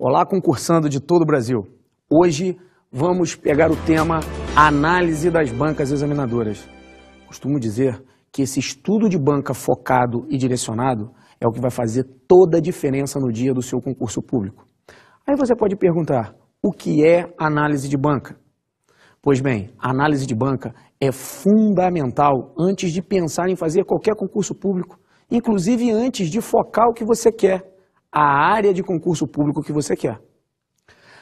Olá, concursando de todo o Brasil. Hoje vamos pegar o tema análise das bancas examinadoras. Costumo dizer que esse estudo de banca focado e direcionado é o que vai fazer toda a diferença no dia do seu concurso público. Aí você pode perguntar, o que é análise de banca? Pois bem, a análise de banca é fundamental antes de pensar em fazer qualquer concurso público, inclusive antes de focar o que você quer, a área de concurso público que você quer.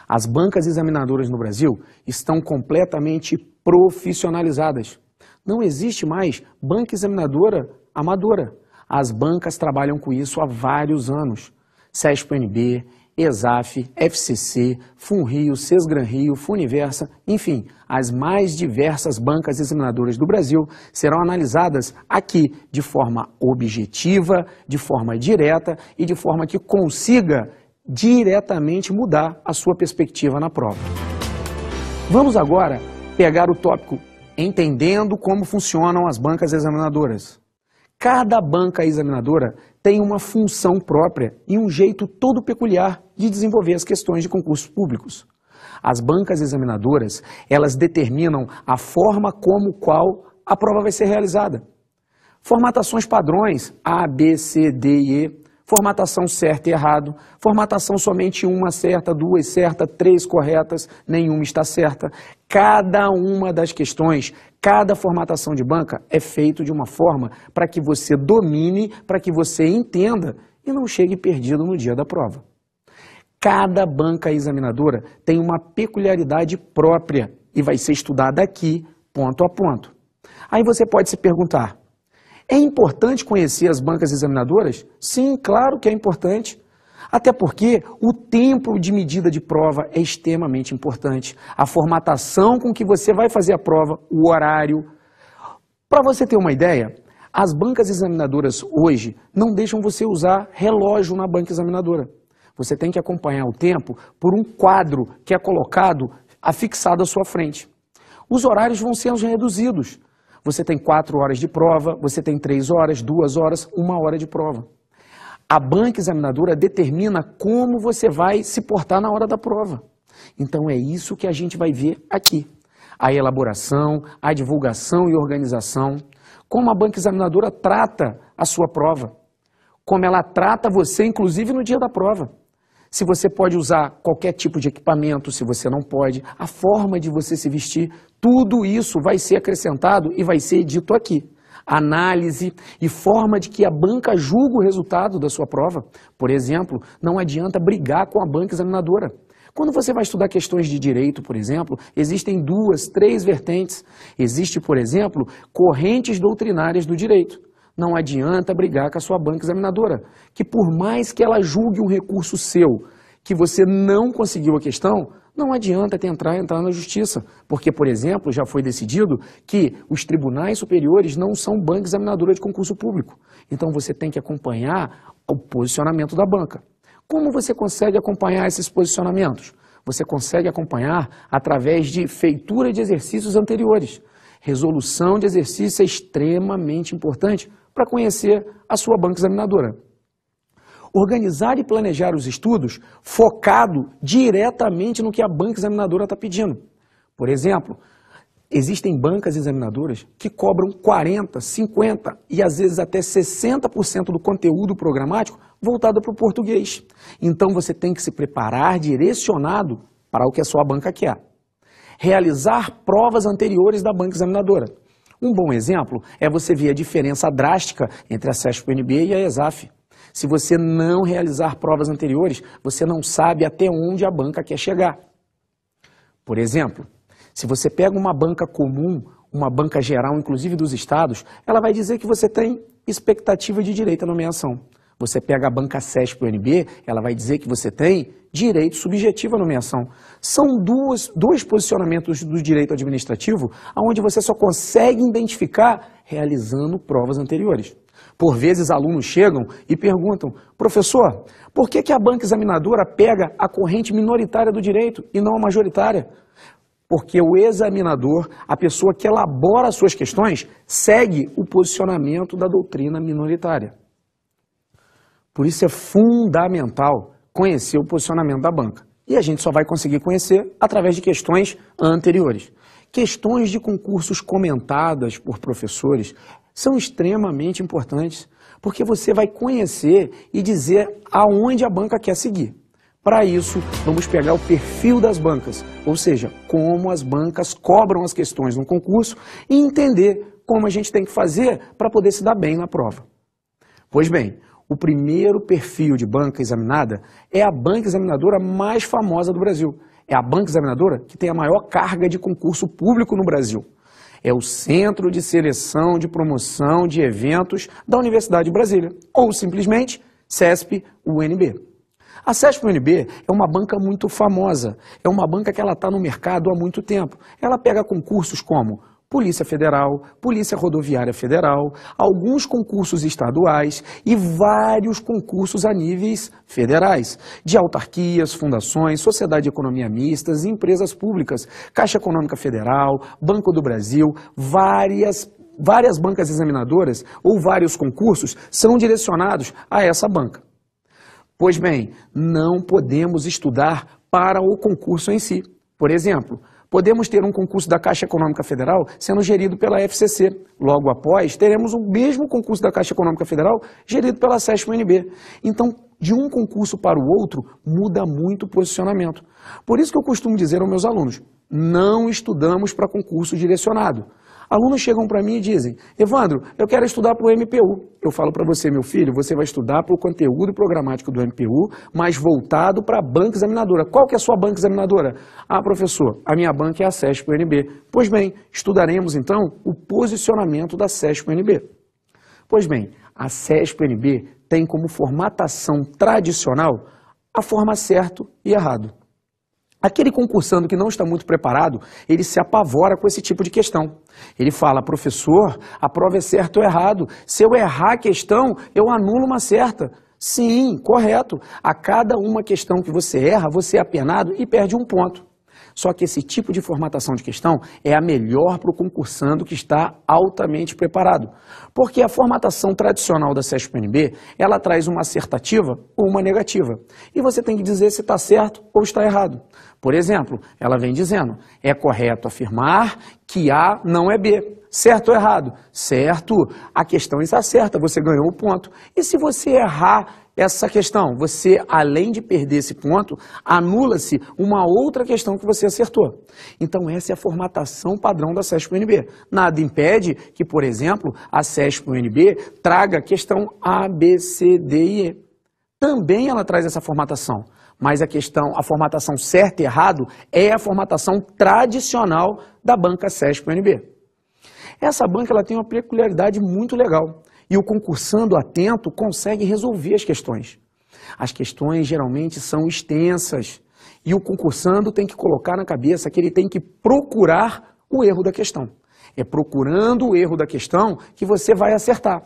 As bancas examinadoras no Brasil estão completamente profissionalizadas. Não existe mais banca examinadora amadora. As bancas trabalham com isso há vários anos. CESP-UNB, ESAF, FCC, FUNRIO, SESGRAN-Rio, FUNIVERSA, enfim, as mais diversas bancas examinadoras do Brasil serão analisadas aqui de forma objetiva, de forma direta e de forma que consiga diretamente mudar a sua perspectiva na prova. Vamos agora pegar o tópico entendendo como funcionam as bancas examinadoras. Cada banca examinadora tem uma função própria e um jeito todo peculiar de desenvolver as questões de concursos públicos. As bancas examinadoras, elas determinam a forma qual a prova vai ser realizada. Formatações padrões A, B, C, D e E, formatação certa e errado, formatação somente uma certa, duas certas, três corretas, nenhuma está certa. Cada uma das questões, cada formatação de banca é feito de uma forma para que você domine, para que você entenda e não chegue perdido no dia da prova. Cada banca examinadora tem uma peculiaridade própria e vai ser estudada aqui, ponto a ponto. Aí você pode se perguntar, é importante conhecer as bancas examinadoras? Sim, claro que é importante. Até porque o tempo de medida de prova é extremamente importante. A formatação com que você vai fazer a prova, o horário. Para você ter uma ideia, as bancas examinadoras hoje não deixam você usar relógio na banca examinadora. Você tem que acompanhar o tempo por um quadro que é colocado, afixado à sua frente. Os horários vão ser reduzidos. Você tem 4 horas de prova, você tem 3 horas, 2 horas, 1 hora de prova. A banca examinadora determina como você vai se portar na hora da prova. Então é isso que a gente vai ver aqui. A elaboração, a divulgação e organização, como a banca examinadora trata a sua prova, como ela trata você, inclusive no dia da prova. Se você pode usar qualquer tipo de equipamento, se você não pode, a forma de você se vestir, tudo isso vai ser acrescentado e vai ser dito aqui. Análise e forma de que a banca julga o resultado da sua prova. Por exemplo, não adianta brigar com a banca examinadora. Quando você vai estudar questões de direito, por exemplo, existem 2, 3 vertentes. Existe, por exemplo, correntes doutrinárias do direito. Não adianta brigar com a sua banca examinadora, que por mais que ela julgue um recurso seu, que você não conseguiu a questão, não adianta tentar entrar na justiça, porque, por exemplo, já foi decidido que os tribunais superiores não são banca examinadora de concurso público. Então você tem que acompanhar o posicionamento da banca. Como você consegue acompanhar esses posicionamentos? Você consegue acompanhar através de feitura de exercícios anteriores. Resolução de exercício é extremamente importante para conhecer a sua banca examinadora. Organizar e planejar os estudos focado diretamente no que a banca examinadora está pedindo. Por exemplo, existem bancas examinadoras que cobram 40%, 50% e às vezes até 60% do conteúdo programático voltado para o português. Então você tem que se preparar direcionado para o que a sua banca quer. Realizar provas anteriores da banca examinadora. Um bom exemplo é você ver a diferença drástica entre a CESP-UNB e a ESAF. Se você não realizar provas anteriores, você não sabe até onde a banca quer chegar. Por exemplo, se você pega uma banca comum, uma banca geral, inclusive dos estados, ela vai dizer que você tem expectativa de direito à nomeação. Você pega a banca CESP-UNB, ela vai dizer que você tem direito subjetivo à nomeação. São dois posicionamentos do direito administrativo onde você só consegue identificar realizando provas anteriores. Por vezes alunos chegam e perguntam, professor, por que a banca examinadora pega a corrente minoritária do direito e não a majoritária? Porque o examinador, a pessoa que elabora as suas questões, segue o posicionamento da doutrina minoritária. Por isso é fundamental conhecer o posicionamento da banca. E a gente só vai conseguir conhecer através de questões anteriores. Questões de concursos comentadas por professores são extremamente importantes, porque você vai conhecer e dizer aonde a banca quer seguir. Para isso, vamos pegar o perfil das bancas, ou seja, como as bancas cobram as questões no concurso e entender como a gente tem que fazer para poder se dar bem na prova. Pois bem, o primeiro perfil de banca examinada é a banca examinadora mais famosa do Brasil. É a banca examinadora que tem a maior carga de concurso público no Brasil. É o Centro de Seleção de Promoção de Eventos da Universidade de Brasília, ou simplesmente CESP-UNB. A CESP-UNB é uma banca muito famosa, é uma banca que ela está no mercado há muito tempo. Ela pega concursos como Polícia Federal, Polícia Rodoviária Federal, alguns concursos estaduais e vários concursos a níveis federais, de autarquias, fundações, Sociedade de Economia Mistas, empresas públicas, Caixa Econômica Federal, Banco do Brasil, várias bancas examinadoras ou vários concursos são direcionados a essa banca. Pois bem, não podemos estudar para o concurso em si. Por exemplo, podemos ter um concurso da Caixa Econômica Federal sendo gerido pela FCC. Logo após, teremos o mesmo concurso da Caixa Econômica Federal gerido pela CESP-UNB. Então, de um concurso para o outro, muda muito o posicionamento. Por isso que eu costumo dizer aos meus alunos, não estudamos para concurso direcionado. Alunos chegam para mim e dizem, Evandro, eu quero estudar para o MPU. Eu falo para você, meu filho, você vai estudar para o conteúdo programático do MPU, mas voltado para a banca examinadora. Qual que é a sua banca examinadora? Ah, professor, a minha banca é a CESP-UNB. Pois bem, estudaremos então o posicionamento da CESP-UNB. Pois bem, a CESP-UNB tem como formatação tradicional a forma certo e errado. Aquele concursando que não está muito preparado, ele se apavora com esse tipo de questão. Ele fala, professor, a prova é certo ou errado. Se eu errar a questão, eu anulo uma certa. Sim, correto. A cada uma questão que você erra, você é apenado e perde um ponto. Só que esse tipo de formatação de questão é a melhor para o concursando que está altamente preparado. Porque a formatação tradicional da CESP-UNB, ela traz uma assertativa ou uma negativa. E você tem que dizer se está certo ou está errado. Por exemplo, ela vem dizendo, é correto afirmar que A não é B. Certo ou errado? Certo, a questão está certa, você ganhou o ponto. E se você errar essa questão, você, além de perder esse ponto, anula-se uma outra questão que você acertou. Então essa é a formatação padrão da CESP-UNB. Nada impede que, por exemplo, a CESP-UNB traga a questão A, B, C, D e E. Também ela traz essa formatação, mas a formatação certo e errado é a formatação tradicional da banca CESP-UNB. Essa banca ela tem uma peculiaridade muito legal e o concursando atento consegue resolver as questões. As questões geralmente são extensas e o concursando tem que colocar na cabeça que ele tem que procurar o erro da questão. É procurando o erro da questão que você vai acertar.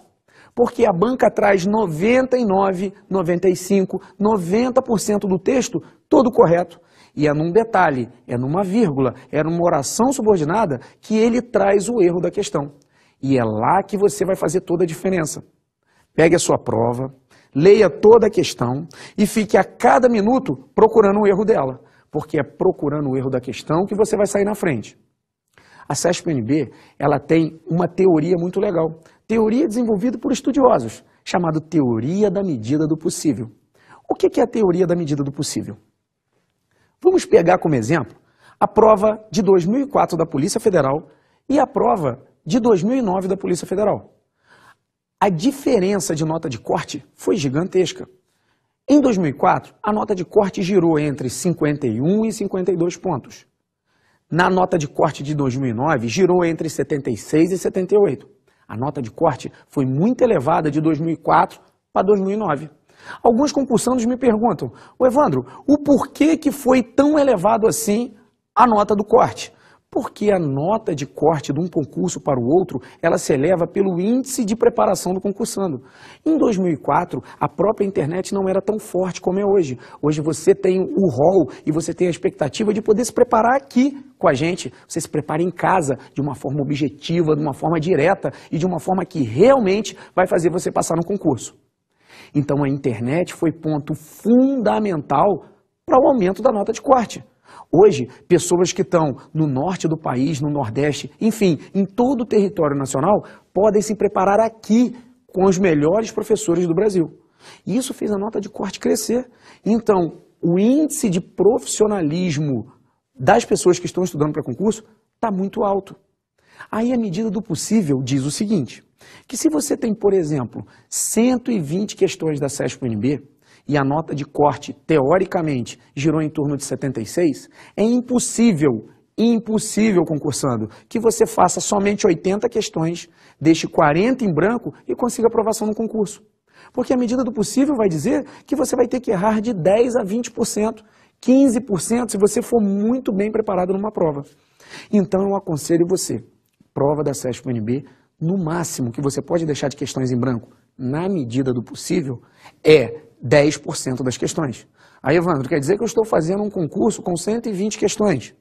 Porque a banca traz 99, 95, 90% do texto todo correto. E é num detalhe, é numa vírgula, é numa oração subordinada que ele traz o erro da questão. E é lá que você vai fazer toda a diferença. Pegue a sua prova, leia toda a questão e fique a cada minuto procurando o erro dela. Porque é procurando o erro da questão que você vai sair na frente. A CESP-UNB, ela tem uma teoria muito legal. Teoria desenvolvida por estudiosos, chamada Teoria da Medida do Possível. O que é a Teoria da Medida do Possível? Vamos pegar como exemplo a prova de 2004 da Polícia Federal e a prova de 2009 da Polícia Federal. A diferença de nota de corte foi gigantesca. Em 2004, a nota de corte girou entre 51 e 52 pontos. Na nota de corte de 2009, girou entre 76 e 78. A nota de corte foi muito elevada de 2004 para 2009. Alguns concursandos me perguntam, Evandro, o porquê que foi tão elevado assim a nota do corte? Porque a nota de corte de um concurso para o outro, ela se eleva pelo índice de preparação do concursando. Em 2004, a própria internet não era tão forte como é hoje. Hoje você tem o rol e você tem a expectativa de poder se preparar aqui com a gente. Você se prepara em casa de uma forma objetiva, de uma forma direta e de uma forma que realmente vai fazer você passar no concurso. Então a internet foi ponto fundamental para o aumento da nota de corte. Hoje, pessoas que estão no norte do país, no nordeste, enfim, em todo o território nacional, podem se preparar aqui com os melhores professores do Brasil. E isso fez a nota de corte crescer. Então, o índice de profissionalismo das pessoas que estão estudando para concurso está muito alto. Aí, à medida do possível, diz o seguinte, que se você tem, por exemplo, 120 questões da CESP-UNB, e a nota de corte, teoricamente, girou em torno de 76, é impossível, concursando, que você faça somente 80 questões, deixe 40 em branco e consiga aprovação no concurso. Porque a medida do possível vai dizer que você vai ter que errar de 10% a 20%, 15% se você for muito bem preparado numa prova. Então eu aconselho você, prova da CESP-UNB, no máximo que você pode deixar de questões em branco, na medida do possível, é 10% das questões. Aí, Evandro, quer dizer que eu estou fazendo um concurso com 120 questões.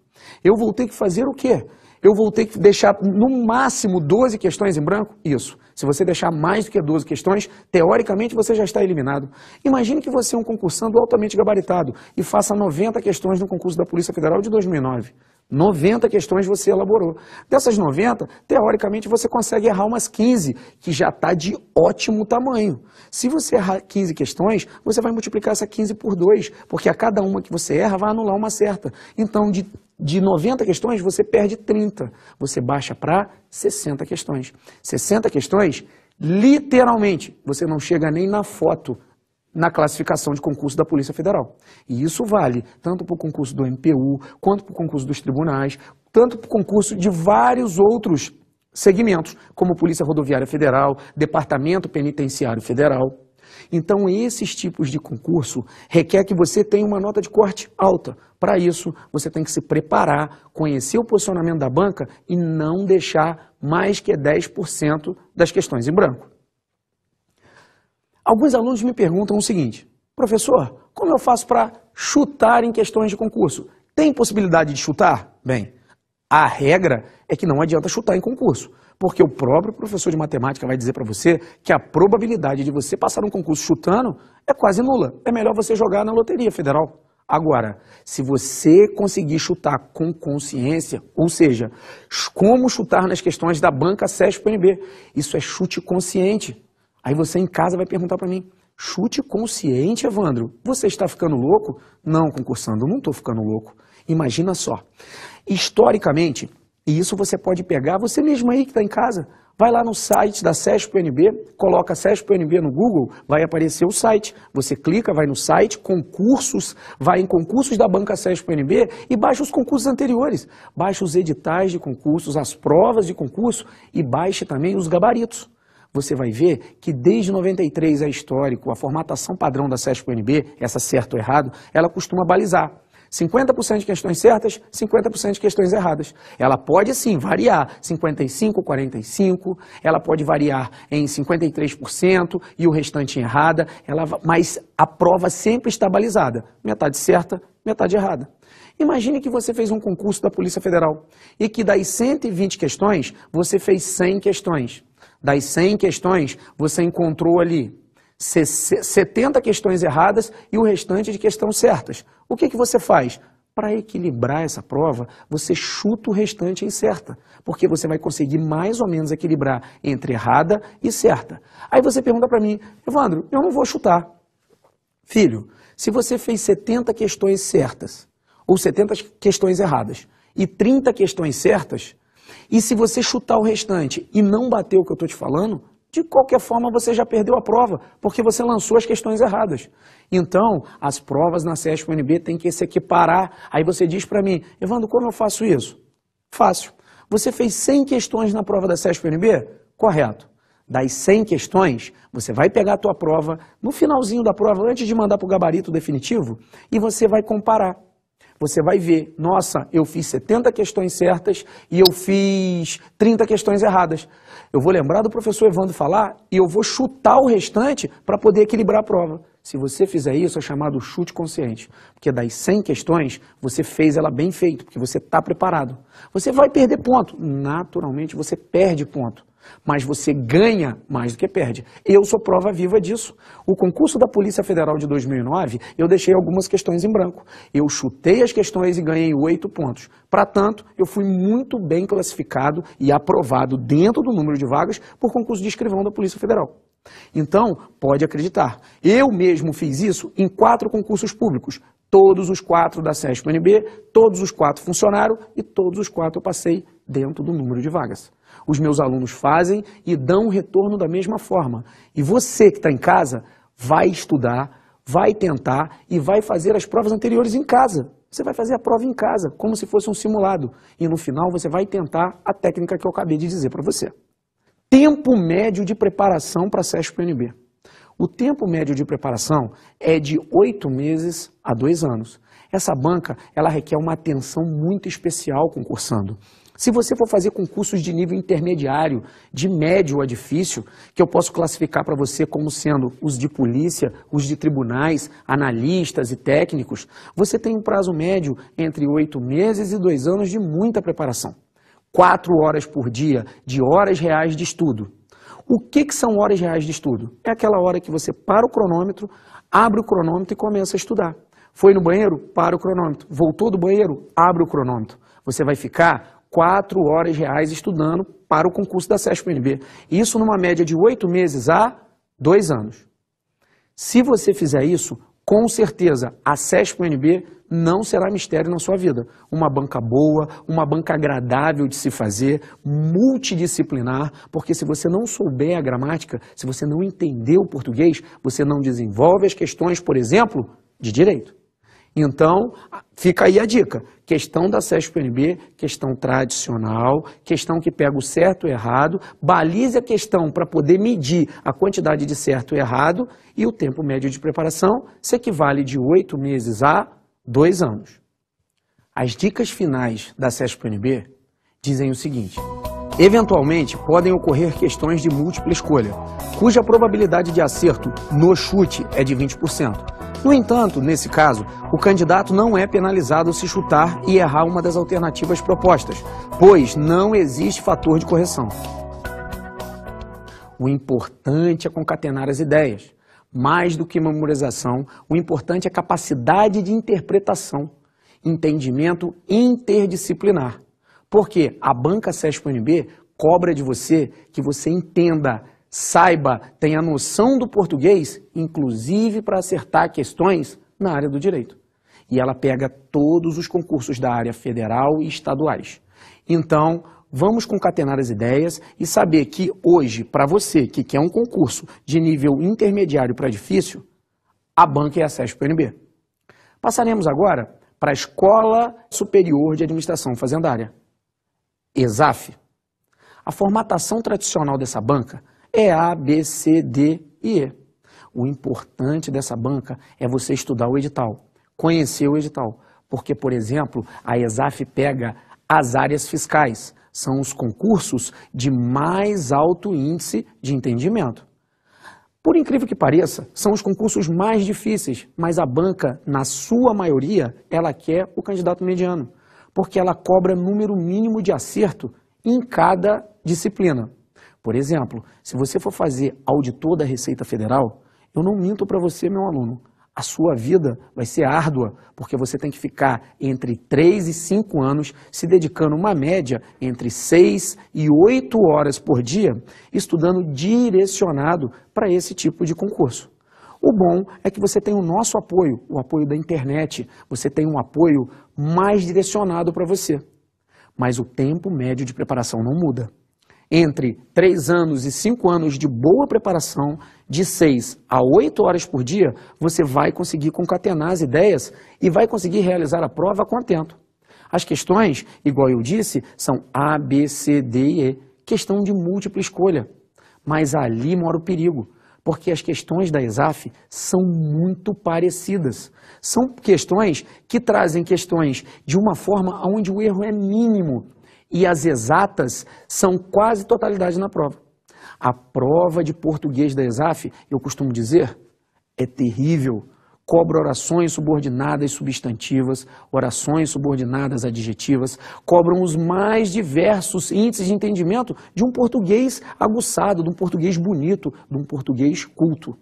Eu vou ter que fazer o quê? Eu vou ter que deixar no máximo 12 questões em branco? Isso. Se você deixar mais do que 12 questões, teoricamente você já está eliminado. Imagine que você é um concursando altamente gabaritado e faça 90 questões no concurso da Polícia Federal de 2009. 90 questões você elaborou. Dessas 90, teoricamente você consegue errar umas 15, que já está de ótimo tamanho. Se você errar 15 questões, você vai multiplicar essa 15 por 2, porque a cada uma que você erra vai anular uma certa. Então, de 90 questões, você perde 30. Você baixa para 60 questões. 60 questões, literalmente, você não chega nem na foto na classificação de concurso da Polícia Federal. E isso vale tanto para o concurso do MPU, quanto para o concurso dos tribunais, tanto para o concurso de vários outros segmentos, como Polícia Rodoviária Federal, Departamento Penitenciário Federal. Então, esses tipos de concurso requer que você tenha uma nota de corte alta. Para isso, você tem que se preparar, conhecer o posicionamento da banca e não deixar mais que 10% das questões em branco. Alguns alunos me perguntam o seguinte, professor, como eu faço para chutar em questões de concurso? Tem possibilidade de chutar? Bem, a regra é que não adianta chutar em concurso, porque o próprio professor de matemática vai dizer para você que a probabilidade de você passar um concurso chutando é quase nula. É melhor você jogar na Loteria Federal. Agora, se você conseguir chutar com consciência, ou seja, como chutar nas questões da banca CESP-UNB, isso é chute consciente. Aí você em casa vai perguntar para mim, chute consciente, Evandro? Você está ficando louco? Não, concursando, não estou ficando louco. Imagina só, historicamente, e isso você pode pegar, você mesmo aí que está em casa, vai lá no site da CESP-UNB, coloca CESP-UNB no Google, vai aparecer o site, você clica, vai no site, concursos, vai em concursos da banca CESP-UNB e baixa os concursos anteriores, baixa os editais de concursos, as provas de concurso e baixe também os gabaritos. Você vai ver que desde 93 é histórico, a formatação padrão da CESP-UNB, essa certo ou errado, ela costuma balizar 50% de questões certas, 50% de questões erradas. Ela pode sim variar, 55, 45, ela pode variar em 53% e o restante em errada, mas a prova sempre está balizada, metade certa, metade errada. Imagine que você fez um concurso da Polícia Federal e que das 120 questões, você fez 100 questões. Das 100 questões, você encontrou ali 70 questões erradas e o restante de questões certas. O que você faz? Para equilibrar essa prova, você chuta o restante em certa, porque você vai conseguir mais ou menos equilibrar entre errada e certa. Aí você pergunta para mim, Evandro, eu não vou chutar. Filho, se você fez 70 questões certas, ou 70 questões erradas, e 30 questões certas, e se você chutar o restante e não bater o que eu estou te falando, de qualquer forma você já perdeu a prova, porque você lançou as questões erradas. Então, as provas na CESP-UNB têm que se equiparar. Aí você diz para mim, Evandro, como eu faço isso? Fácil. Você fez 100 questões na prova da CESP-UNB? Correto. Das 100 questões, você vai pegar a tua prova, no finalzinho da prova, antes de mandar para o gabarito definitivo, e você vai comparar. Você vai ver, nossa, eu fiz 70 questões certas e eu fiz 30 questões erradas. Eu vou lembrar do professor Evandro falar e eu vou chutar o restante para poder equilibrar a prova. Se você fizer isso, é chamado chute consciente. Porque das 100 questões, você fez ela bem feito, porque você está preparado. Você vai perder ponto. Naturalmente, você perde ponto. mas você ganha mais do que perde. Eu sou prova viva disso. O concurso da Polícia Federal de 2009, eu deixei algumas questões em branco. Eu chutei as questões e ganhei 8 pontos. Para tanto, eu fui muito bem classificado e aprovado dentro do número de vagas por concurso de escrivão da Polícia Federal. Então, pode acreditar, eu mesmo fiz isso em 4 concursos públicos. Todos os 4 da CESP-UNB, todos os 4 funcionaram e todos os 4 eu passei dentro do número de vagas. Os meus alunos fazem e dão retorno da mesma forma. E você que está em casa vai estudar, vai tentar e vai fazer as provas anteriores em casa. Você vai fazer a prova em casa, como se fosse um simulado. E no final você vai tentar a técnica que eu acabei de dizer para você. Tempo médio de preparação para a CESP-UNB. O tempo médio de preparação é de 8 meses a 2 anos. Essa banca, ela requer uma atenção muito especial concursando. Se você for fazer concursos de nível intermediário, de médio a difícil, que eu posso classificar para você como sendo os de polícia, os de tribunais, analistas e técnicos, você tem um prazo médio entre 8 meses e 2 anos de muita preparação. 4 horas por dia de horas reais de estudo. O que são horas reais de estudo? É aquela hora que você para o cronômetro, abre o cronômetro e começa a estudar. Foi no banheiro? Para o cronômetro. Voltou do banheiro? Abre o cronômetro. Você vai ficar 4 horas reais estudando para o concurso da CESP-UNB. Isso numa média de 8 meses a 2 anos. Se você fizer isso, com certeza a CESP-UNB não será mistério na sua vida. Uma banca boa, uma banca agradável de se fazer, multidisciplinar, porque se você não souber a gramática, se você não entender o português, você não desenvolve as questões, por exemplo, de direito. Então, fica aí a dica. Questão da CESP-UNB, questão tradicional, questão que pega o certo e o errado, balize a questão para poder medir a quantidade de certo e errado e o tempo médio de preparação se equivale de 8 meses a 2 anos. As dicas finais da CESP-UNB dizem o seguinte: eventualmente podem ocorrer questões de múltipla escolha, cuja probabilidade de acerto no chute é de 20%. No entanto, nesse caso, o candidato não é penalizado se chutar e errar uma das alternativas propostas, pois não existe fator de correção. O importante é concatenar as ideias. Mais do que memorização, o importante é capacidade de interpretação, entendimento interdisciplinar. Porque a banca CESP-UNB cobra de você que você entenda, saiba, tenha noção do português, inclusive para acertar questões na área do direito. E ela pega todos os concursos da área federal e estaduais. Então, vamos concatenar as ideias e saber que hoje, para você que quer um concurso de nível intermediário para difícil, a banca é a CESP-UNB. Passaremos agora para a Escola Superior de Administração Fazendária, ESAF. A formatação tradicional dessa banca é A, B, C, D e E. O importante dessa banca é você estudar o edital, conhecer o edital, porque, por exemplo, a ESAF pega as áreas fiscais, são os concursos de mais alto índice de entendimento. Por incrível que pareça, são os concursos mais difíceis, mas a banca, na sua maioria, ela quer o candidato mediano, porque ela cobra número mínimo de acerto em cada disciplina. Por exemplo, se você for fazer auditor da Receita Federal, eu não minto para você, meu aluno, a sua vida vai ser árdua, porque você tem que ficar entre 3 e 5 anos se dedicando uma média entre 6 e 8 horas por dia, estudando direcionado para esse tipo de concurso. O bom é que você tem o nosso apoio, o apoio da internet, você tem um apoio mais direcionado para você. Mas o tempo médio de preparação não muda. Entre 3 anos e 5 anos de boa preparação, de 6 a 8 horas por dia, você vai conseguir concatenar as ideias e vai conseguir realizar a prova a contento. As questões, igual eu disse, são A, B, C, D e E, questão de múltipla escolha. Mas ali mora o perigo, porque as questões da ESAF são muito parecidas. São questões que trazem questões de uma forma onde o erro é mínimo, e as exatas são quase totalidade na prova. A prova de português da ESAF, eu costumo dizer, é terrível. cobra orações subordinadas substantivas, orações subordinadas adjetivas, cobram os mais diversos índices de entendimento de um português aguçado, de um português bonito, de um português culto.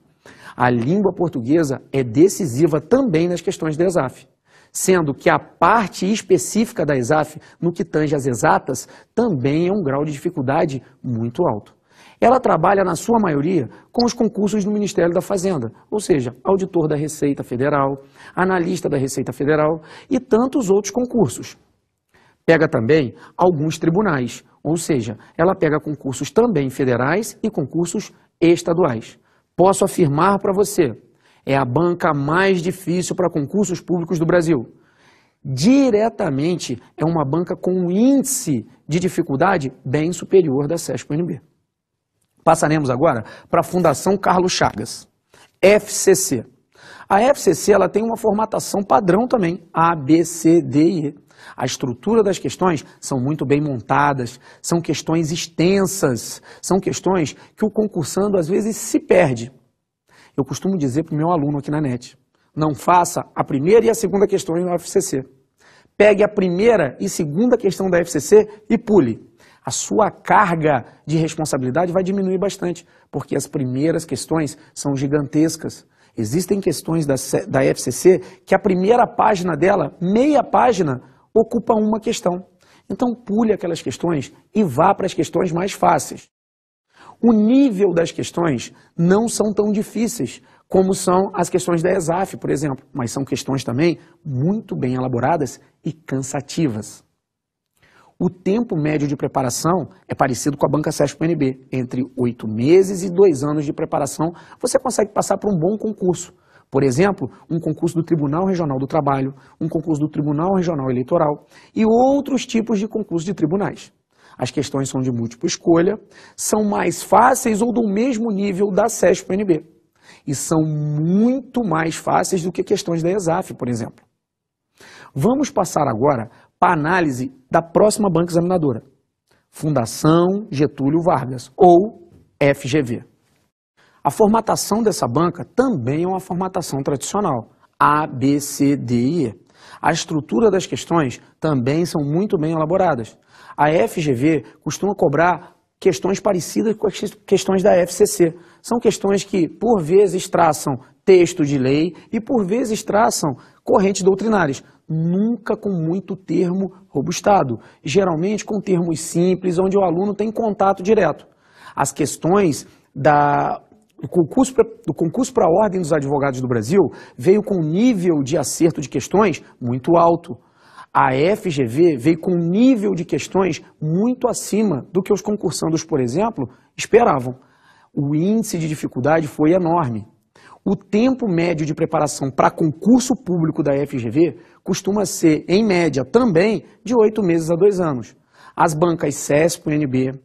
A língua portuguesa é decisiva também nas questões da ESAF, sendo que a parte específica da ESAF, no que tange às exatas, também é um grau de dificuldade muito alto. Ela trabalha, na sua maioria, com os concursos do Ministério da Fazenda, ou seja, auditor da Receita Federal, analista da Receita Federal e tantos outros concursos. Pega também alguns tribunais, ou seja, ela pega concursos também federais e concursos estaduais. Posso afirmar para você, é a banca mais difícil para concursos públicos do Brasil. Diretamente é uma banca com um índice de dificuldade bem superior da CESP-UNB. Passaremos agora para a Fundação Carlos Chagas, FCC. A FCC ela tem uma formatação padrão também, A, B, C, D e E. A estrutura das questões são muito bem montadas, são questões extensas, são questões que o concursando às vezes se perde. Eu costumo dizer para o meu aluno aqui na NET, não faça a primeira e a segunda questões na FCC. Pegue a primeira e segunda questão da FCC e pule. A sua carga de responsabilidade vai diminuir bastante, porque as primeiras questões são gigantescas. Existem questões da FCC que a primeira página dela, meia página, ocupa uma questão. Então pule aquelas questões e vá para as questões mais fáceis. O nível das questões não são tão difíceis como são as questões da ESAF, por exemplo, mas são questões também muito bem elaboradas e cansativas. O tempo médio de preparação é parecido com a banca CESP-UNB. Entre 8 meses e 2 anos de preparação, você consegue passar por um bom concurso. Por exemplo, um concurso do Tribunal Regional do Trabalho, um concurso do Tribunal Regional Eleitoral e outros tipos de concursos de tribunais. As questões são de múltipla escolha, são mais fáceis ou do mesmo nível da CESP-UNB. E são muito mais fáceis do que questões da ESAF, por exemplo. Vamos passar agora para a análise da próxima banca examinadora, Fundação Getúlio Vargas, ou FGV. A formatação dessa banca também é uma formatação tradicional, A, B, C, D e E. A estrutura das questões também são muito bem elaboradas. A FGV costuma cobrar questões parecidas com as questões da FCC. São questões que, por vezes, traçam texto de lei e, por vezes, traçam correntes doutrinárias, nunca com muito termo robustado, geralmente com termos simples, onde o aluno tem contato direto. As questões do concurso para a Ordem dos Advogados do Brasil veio com nível de acerto de questões muito alto. A FGV veio com nível de questões muito acima do que os concursandos, por exemplo, esperavam. O índice de dificuldade foi enorme. O tempo médio de preparação para concurso público da FGV costuma ser, em média, também de 8 meses a 2 anos. As bancas CESP-UNB,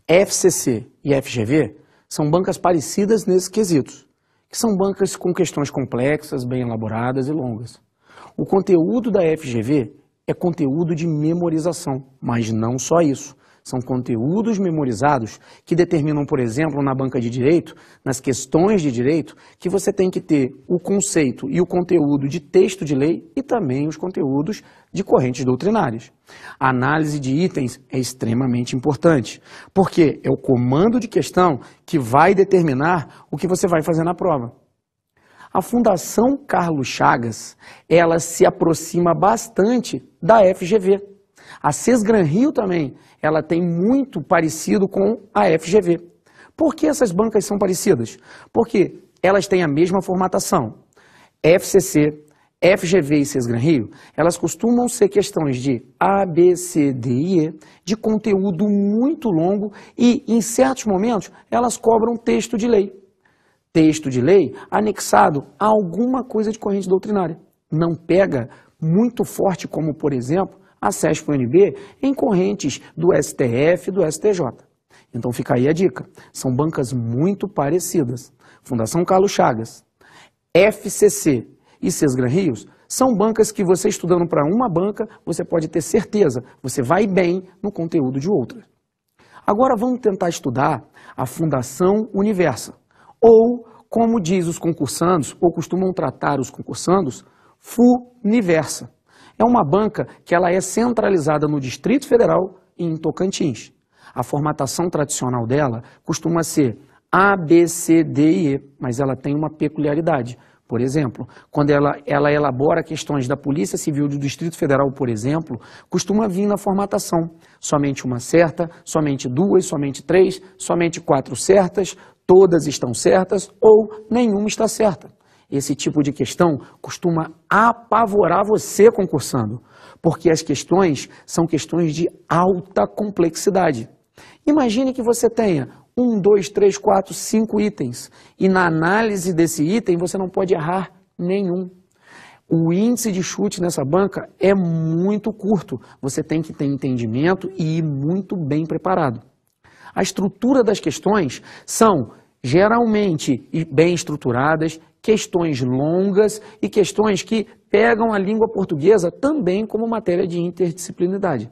FCC e FGV são bancas parecidas nesses quesitos, que são bancas com questões complexas, bem elaboradas e longas. O conteúdo da FGV é conteúdo de memorização, mas não só isso. São conteúdos memorizados que determinam, por exemplo, na banca de direito, nas questões de direito, que você tem que ter o conceito e o conteúdo de texto de lei e também os conteúdos de correntes doutrinárias. A análise de itens é extremamente importante, porque é o comando de questão que vai determinar o que você vai fazer na prova. A Fundação Carlos Chagas, ela se aproxima bastante da FGV. A Sesgran-Rio também, ela tem muito parecido com a FGV. Por que essas bancas são parecidas? Porque elas têm a mesma formatação. FCC, FGV e Sesgran-Rio, elas costumam ser questões de A, B, C, D e E, de conteúdo muito longo e, em certos momentos, elas cobram texto de lei. Texto de lei anexado a alguma coisa de corrente doutrinária. Não pega muito forte como, por exemplo, a CESP-UNB em correntes do STF e do STJ. Então fica aí a dica. São bancas muito parecidas. Fundação Carlos Chagas, FCC e Sesgran-Rio são bancas que você estudando para uma banca, você pode ter certeza, você vai bem no conteúdo de outra. Agora vamos tentar estudar a Fundação Universa, ou como diz os concursandos, ou costumam tratar os concursandos, Funiversa. É uma banca que ela é centralizada no Distrito Federal e em Tocantins. A formatação tradicional dela costuma ser A, B, C, D e E, mas ela tem uma peculiaridade. Por exemplo, quando ela elabora questões da Polícia Civil do Distrito Federal, por exemplo, costuma vir na formatação somente uma certa, somente duas, somente três, somente quatro certas, todas estão certas ou nenhuma está certa. Esse tipo de questão costuma apavorar você concursando, porque as questões são questões de alta complexidade. Imagine que você tenha 1, 2, 3, 4, 5 itens e na análise desse item você não pode errar nenhum. O índice de chute nessa banca é muito curto, você tem que ter entendimento e ir muito bem preparado. A estrutura das questões são geralmente bem estruturadas, questões longas e questões que pegam a língua portuguesa também como matéria de interdisciplinaridade.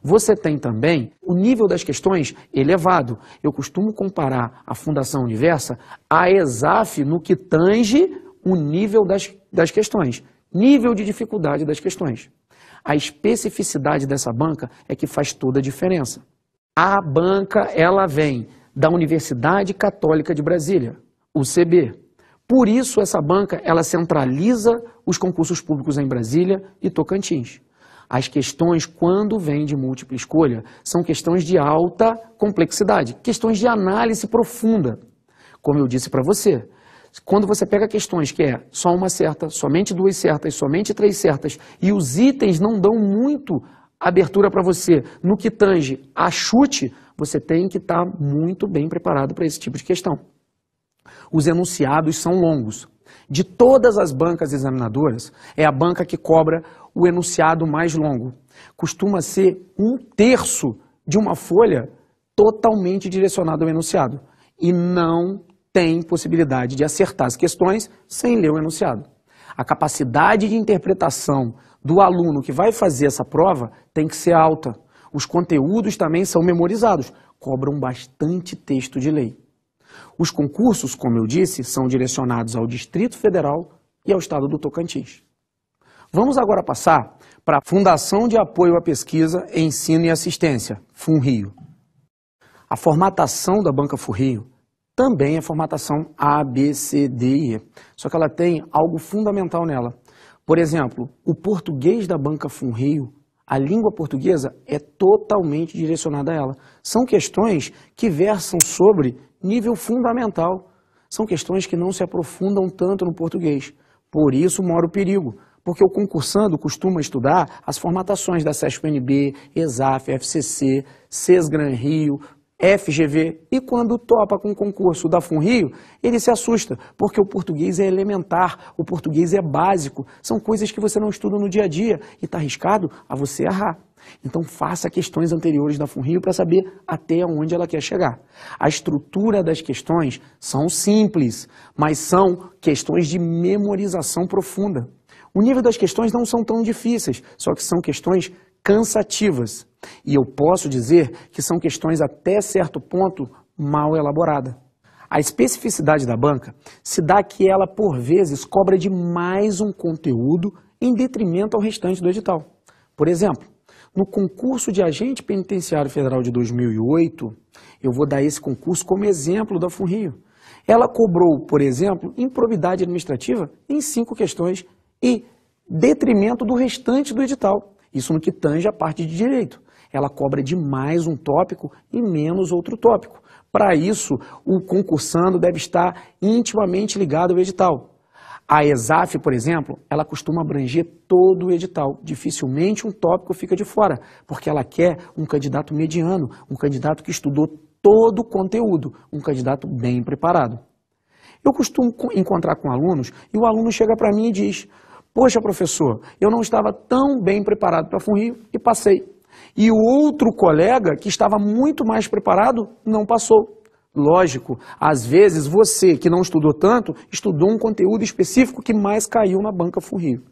Você tem também o nível das questões elevado. Eu costumo comparar a Fundação Universa à ESAF no que tange o nível das questões, nível de dificuldade das questões. A especificidade dessa banca é que faz toda a diferença. A banca, ela vem da Universidade Católica de Brasília, UCB. Por isso, essa banca, ela centraliza os concursos públicos em Brasília e Tocantins. As questões, quando vêm de múltipla escolha, são questões de alta complexidade, questões de análise profunda. Como eu disse para você, quando você pega questões que é só uma certa, somente duas certas, somente três certas, e os itens não dão muito abertura para você no que tange a chute, você tem que estar muito bem preparado para esse tipo de questão. Os enunciados são longos. De todas as bancas examinadoras, é a banca que cobra o enunciado mais longo. Costuma ser 1/3 de uma folha totalmente direcionada ao enunciado. E não tem possibilidade de acertar as questões sem ler o enunciado. A capacidade de interpretação do aluno que vai fazer essa prova tem que ser alta. Os conteúdos também são memorizados, cobram bastante texto de lei. Os concursos, como eu disse, são direcionados ao Distrito Federal e ao Estado do Tocantins. Vamos agora passar para a Fundação de Apoio à Pesquisa, Ensino e Assistência, FUNRIO. A formatação da banca FUNRIO também é formatação A, B, C, D e E, só que ela tem algo fundamental nela. Por exemplo, o português da banca FUNRIO, a língua portuguesa é totalmente direcionada a ela. São questões que versam sobre nível fundamental. São questões que não se aprofundam tanto no português. Por isso mora o perigo, porque o concursando costuma estudar as formatações da SESP-UNB, ESAF, FCC, SESGRAN Rio, FGV, e quando topa com o concurso da FUNRIO, ele se assusta, porque o português é elementar, o português é básico, são coisas que você não estuda no dia a dia e está arriscado a você errar. Então faça questões anteriores da FUNRIO para saber até onde ela quer chegar. A estrutura das questões são simples, mas são questões de memorização profunda. O nível das questões não são tão difíceis, só que são questões cansativas. E eu posso dizer que são questões até certo ponto mal elaboradas. A especificidade da banca se dá que ela, por vezes, cobra demais um conteúdo em detrimento ao restante do edital. Por exemplo, no concurso de agente penitenciário federal de 2008, eu vou dar esse concurso como exemplo da FUNRIO. Ela cobrou, por exemplo, improbidade administrativa em 5 questões e detrimento do restante do edital. Isso no que tange a parte de direito. Ela cobra demais um tópico e menos outro tópico. Para isso, o concursando deve estar intimamente ligado ao edital. A ESAF, por exemplo, ela costuma abranger todo o edital. Dificilmente um tópico fica de fora, porque ela quer um candidato mediano, um candidato que estudou todo o conteúdo, um candidato bem preparado. Eu costumo encontrar com alunos e o aluno chega para mim e diz: poxa, professor, eu não estava tão bem preparado para a FUNRIO e passei. E o outro colega, que estava muito mais preparado, não passou. Lógico, às vezes você, que não estudou tanto, estudou um conteúdo específico que mais caiu na banca FUNRIO.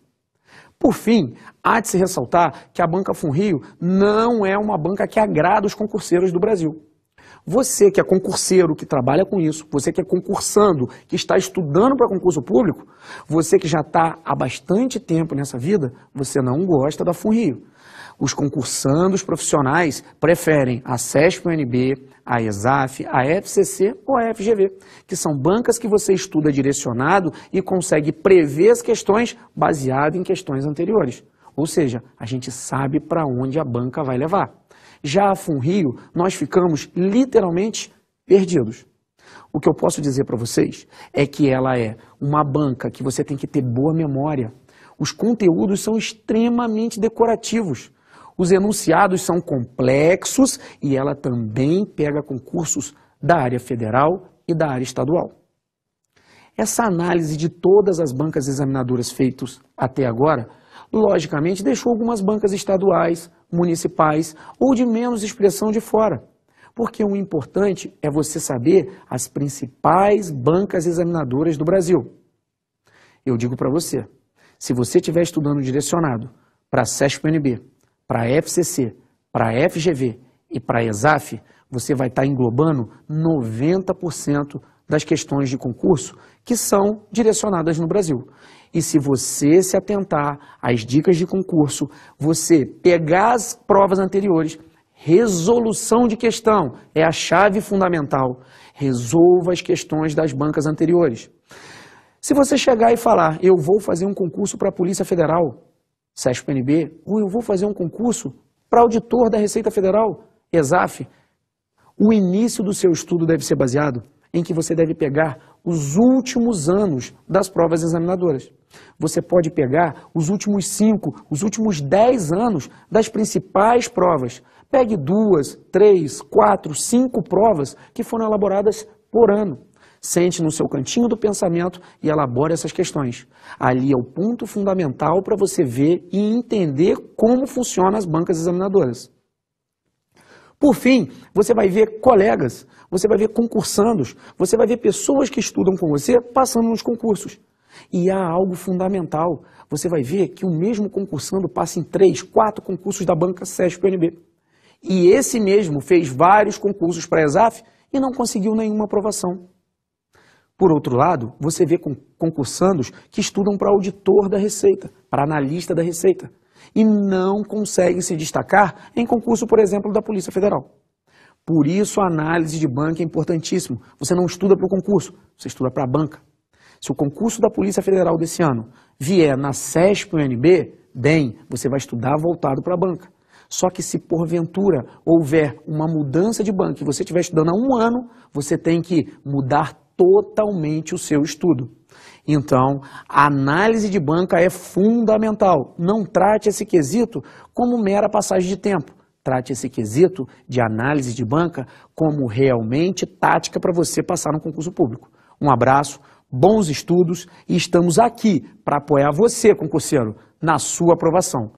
Por fim, há de se ressaltar que a banca FUNRIO não é uma banca que agrada os concurseiros do Brasil. Você que é concurseiro, que trabalha com isso, você que é concursando, que está estudando para concurso público, você que já está há bastante tempo nessa vida, você não gosta da FUNRIO. Os concursandos profissionais preferem a CESP-UNB, a ESAF, a FCC ou a FGV, que são bancas que você estuda direcionado e consegue prever as questões baseado em questões anteriores. Ou seja, a gente sabe para onde a banca vai levar. Já a FUNRIO, nós ficamos literalmente perdidos. O que eu posso dizer para vocês é que ela é uma banca que você tem que ter boa memória. Os conteúdos são extremamente decorativos. Os enunciados são complexos e ela também pega concursos da área federal e da área estadual. Essa análise de todas as bancas examinadoras feitas até agora, logicamente deixou algumas bancas estaduais, municipais ou de menos expressão de fora. Porque o importante é você saber as principais bancas examinadoras do Brasil. Eu digo para você, se você estiver estudando direcionado para a CESP-UNB, para a FCC, para a FGV e para a ESAF, você vai estar englobando 90% das questões de concurso que são direcionadas no Brasil. E se você se atentar às dicas de concurso, você pegar as provas anteriores, resolução de questão é a chave fundamental. Resolva as questões das bancas anteriores. Se você chegar e falar, eu vou fazer um concurso para a Polícia Federal, CESP-UNB, ou eu vou fazer um concurso para auditor da Receita Federal, ESAF, o início do seu estudo deve ser baseado em que você deve pegar os últimos anos das provas examinadoras. Você pode pegar os últimos 5, os últimos 10 anos das principais provas. Pegue 2, 3, 4, 5 provas que foram elaboradas por ano. Sente no seu cantinho do pensamento e elabore essas questões. Ali é o ponto fundamental para você ver e entender como funcionam as bancas examinadoras. Por fim, você vai ver colegas, você vai ver concursandos, você vai ver pessoas que estudam com você passando nos concursos. E há algo fundamental, você vai ver que o mesmo concursando passa em 3, 4 concursos da banca CESP-UNB. E esse mesmo fez vários concursos para a ESAF e não conseguiu nenhuma aprovação. Por outro lado, você vê concursandos que estudam para auditor da Receita, para analista da Receita, e não conseguem se destacar em concurso, por exemplo, da Polícia Federal. Por isso a análise de banca é importantíssimo. Você não estuda para o concurso, você estuda para a banca. Se o concurso da Polícia Federal desse ano vier na CESP-UNB, bem, você vai estudar voltado para a banca. Só que se porventura houver uma mudança de banca e você estiver estudando há 1 ano, você tem que mudar totalmente o seu estudo. Então, a análise de banca é fundamental. Não trate esse quesito como mera passagem de tempo. Trate esse quesito de análise de banca como realmente tática para você passar no concurso público. Um abraço, bons estudos e estamos aqui para apoiar você, concurseiro, na sua aprovação.